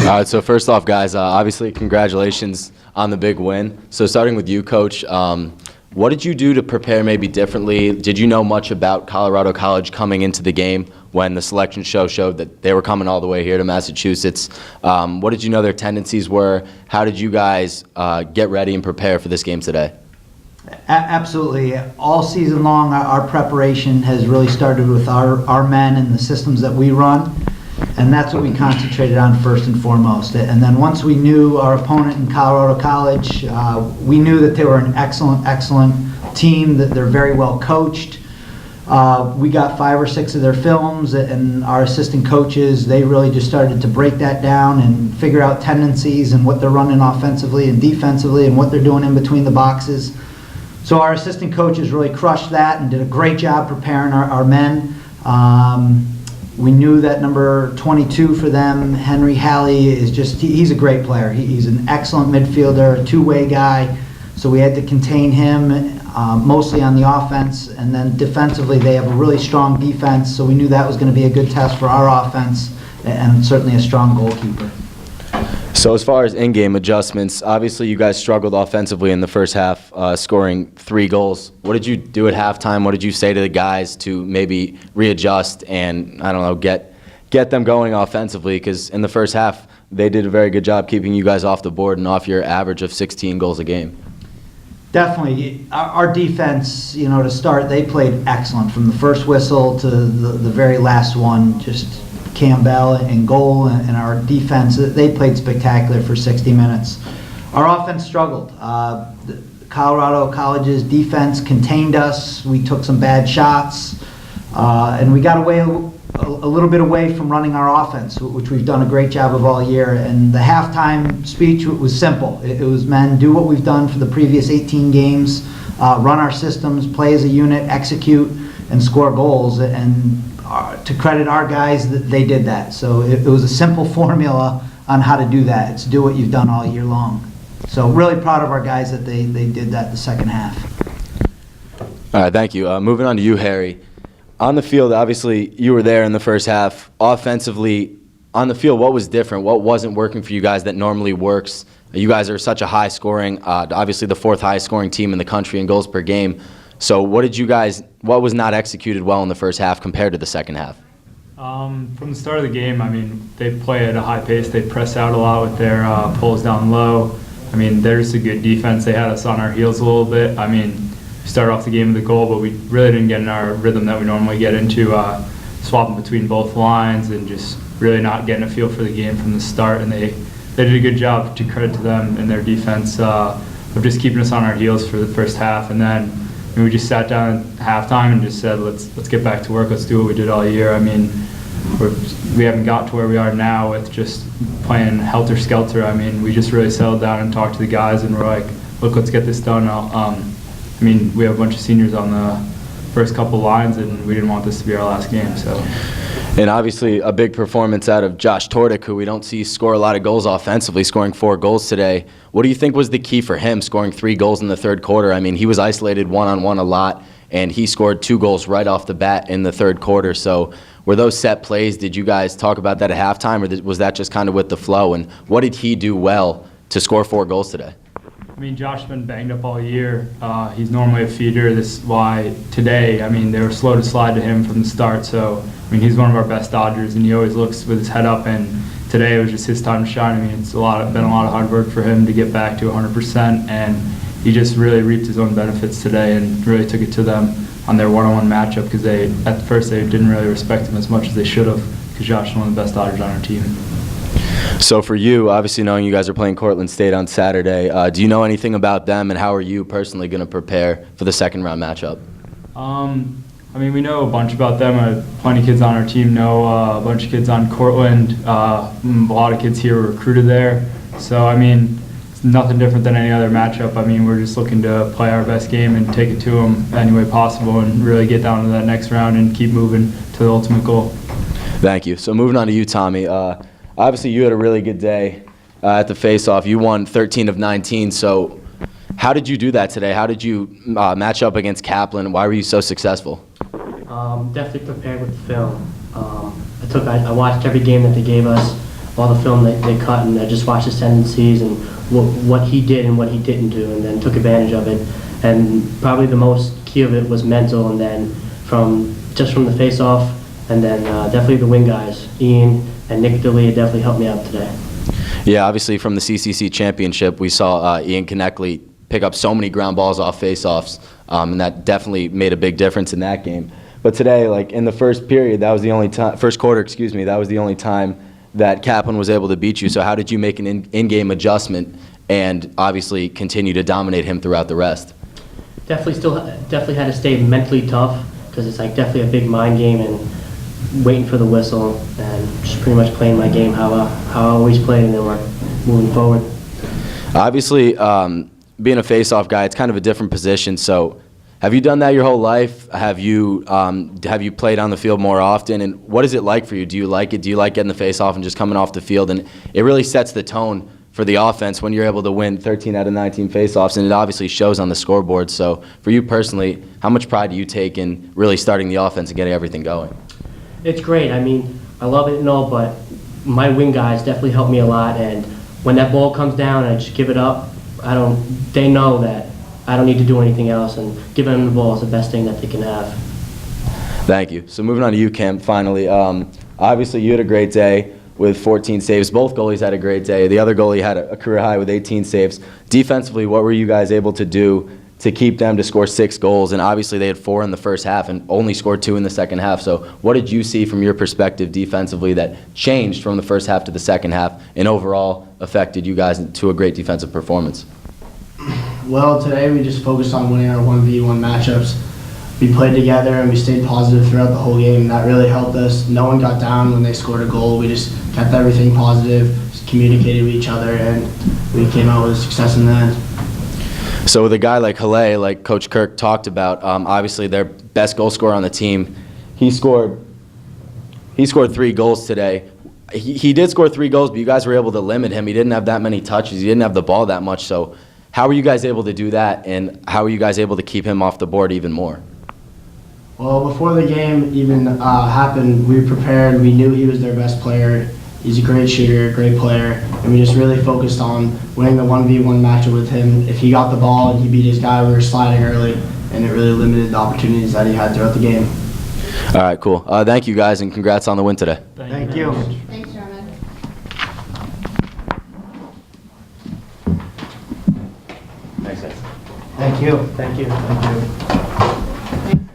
All right, so first off, guys, obviously congratulations on the big win. So starting with you, Coach, what did you do to prepare maybe differently? Did you know much about Colorado College coming into the game when the selection show showed that they were coming all the way here to Massachusetts? What did you know their tendencies were? How did you guys get ready and prepare for this game today? Absolutely. All season long, our preparation has really started with our men and the systems that we run. And that's what we concentrated on first and foremost. And then once we knew our opponent in Colorado College, we knew that they were an excellent team, that they're very well coached. We got 5 or 6 of their films, and our assistant coaches, they really just started to break that down and figure out tendencies and what they're running offensively and defensively and what they're doing in between the boxes. So our assistant coaches really crushed that and did a great job preparing our men. We knew that number 22 for them, Henry Halley, is he's a great player. He's an excellent midfielder, a two-way guy. So we had to contain him mostly on the offense. And then defensively, they have a really strong defense. So we knew that was going to be a good test for our offense and certainly a strong goalkeeper. So as far as in-game adjustments, obviously you guys struggled offensively in the first half, scoring 3 goals. What did you do at halftime? What did you say to the guys to maybe readjust and, I don't know, get them going offensively? Because in the first half, they did a very good job keeping you guys off the board and off your average of 16 goals a game. Definitely. Our defense, to start, they played excellent from the first whistle to the very last one. Just Campbell and goal, and our defense, they played spectacular for 60 minutes. Our offense struggled. Colorado College's defense contained us. We took some bad shots, and we got away a little bit away from running our offense, which we've done a great job of all year. And the halftime speech was simple. It was, men, do what we've done for the previous 18 games, run our systems, play as a unit, execute, and score goals. And to credit our guys, they did that. So it was a simple formula on how to do that. It's do what you've done all year long. So really proud of our guys that they did that the second half. All right, thank you. Moving on to you, Harry. On the field, obviously, you were there in the first half. Offensively, on the field, what was different? What wasn't working for you guys that normally works? You guys are such a high-scoring, obviously the 4th highest-scoring team in the country in goals per game. So what was not executed well in the first half compared to the second half? From the start of the game, they play at a high pace. They press out a lot with their pulls down low. They're just a good defense. They had us on our heels a little bit. We started off the game with a goal, but we really didn't get in our rhythm that we normally get into, swapping between both lines and just really not getting a feel for the game from the start. And they did a good job, to credit to them and their defense, of just keeping us on our heels for the first half. And then we just sat down at halftime and just said, let's get back to work. Let's do what we did all year. We haven't got to where we are now with just playing helter-skelter. We just really settled down and talked to the guys, and we're like, look, let's get this done. We have a bunch of seniors on the first couple lines, and we didn't want this to be our last game. So. And obviously a big performance out of Josh Tordick, who we don't see score a lot of goals offensively, scoring 4 goals today. What do you think was the key for him scoring 3 goals in the third quarter? He was isolated one-on-one a lot, and he scored 2 goals right off the bat in the third quarter. So were those set plays? Did you guys talk about that at halftime, or was that just kind of with the flow? And what did he do well to score 4 goals today? Josh's been banged up all year. He's normally a feeder. This is why today, they were slow to slide to him from the start. So, he's one of our best Dodgers, and he always looks with his head up. And today it was just his time to shine. It's been a lot of hard work for him to get back to 100%, and he just really reaped his own benefits today and really took it to them on their one-on-one matchup, because at first they didn't really respect him as much as they should have, because Josh is one of the best Dodgers on our team. So for you, obviously knowing you guys are playing Cortland State on Saturday, do you know anything about them, and how are you personally going to prepare for the second-round matchup? We know a bunch about them. Plenty of kids on our team know a bunch of kids on Cortland. A lot of kids here were recruited there. So, it's nothing different than any other matchup. We're just looking to play our best game and take it to them any way possible and really get down to that next round and keep moving to the ultimate goal. Thank you. So moving on to you, Tommy. Obviously, you had a really good day at the face-off. You won 13 of 19. So how did you do that today? How did you match up against Kaplan? Why were you so successful? Definitely prepared with the film. I watched every game that they gave us. all the film they cut, and I just watched his tendencies and what he did and what he didn't do, and then took advantage of it. And probably the most key of it was mental, and then from the face-off, and then definitely the wing guys, Ian and Nick DeLee definitely helped me out today. Yeah, obviously from the CCC championship, we saw Ian Konechny pick up so many ground balls off face-offs, and that definitely made a big difference in that game. But today, like in the first period, that was the only time, first quarter, excuse me, that was the only time that Kaplan was able to beat you. So how did you make an in-game adjustment and obviously continue to dominate him throughout the rest? Definitely had to stay mentally tough, because it's like definitely a big mind game and waiting for the whistle and just pretty much playing my game how I always played, and then we're moving forward. Obviously, being a face-off guy, it's kind of a different position. So have you done that your whole life? Have you played on the field more often? And what is it like for you? Do you like it? Do you like getting the face-off and just coming off the field? And it really sets the tone for the offense when you're able to win 13 out of 19 face-offs, and it obviously shows on the scoreboard. So for you personally, how much pride do you take in really starting the offense and getting everything going? It's great. I mean, I love it and all, but my wing guys definitely help me a lot. And when that ball comes down and I just give it up, they know that I don't need to do anything else, and giving them the ball is the best thing that they can have. Thank you. So moving on to you, Cam, finally. Obviously, you had a great day with 14 saves. Both goalies had a great day. The other goalie had a career high with 18 saves. Defensively, what were you guys able to do to keep them to score 6 goals? And obviously, they had 4 in the first half and only scored 2 in the second half. So what did you see from your perspective defensively that changed from the first half to the second half and overall affected you guys to a great defensive performance? Well, today we just focused on winning our 1v1 matchups. We played together and we stayed positive throughout the whole game, and that really helped us. No one got down when they scored a goal. We just kept everything positive, just communicated with each other, and we came out with success in the end. So with a guy like Halle, like Coach Kirk talked about, obviously their best goal scorer on the team, he scored 3 goals today. He did score 3 goals, but you guys were able to limit him. He didn't have that many touches. He didn't have the ball that much. So how were you guys able to do that, and how were you guys able to keep him off the board even more? Well, before the game even happened, we prepared. We knew he was their best player. He's a great shooter, great player, and we just really focused on winning the 1v1 matchup with him. If he got the ball and he beat his guy, we were sliding early, and it really limited the opportunities that he had throughout the game. All right, cool. Thank you, guys, and congrats on the win today. Thank you. Thanks, Sherman. Thanks, guys. Thank you. Thank you.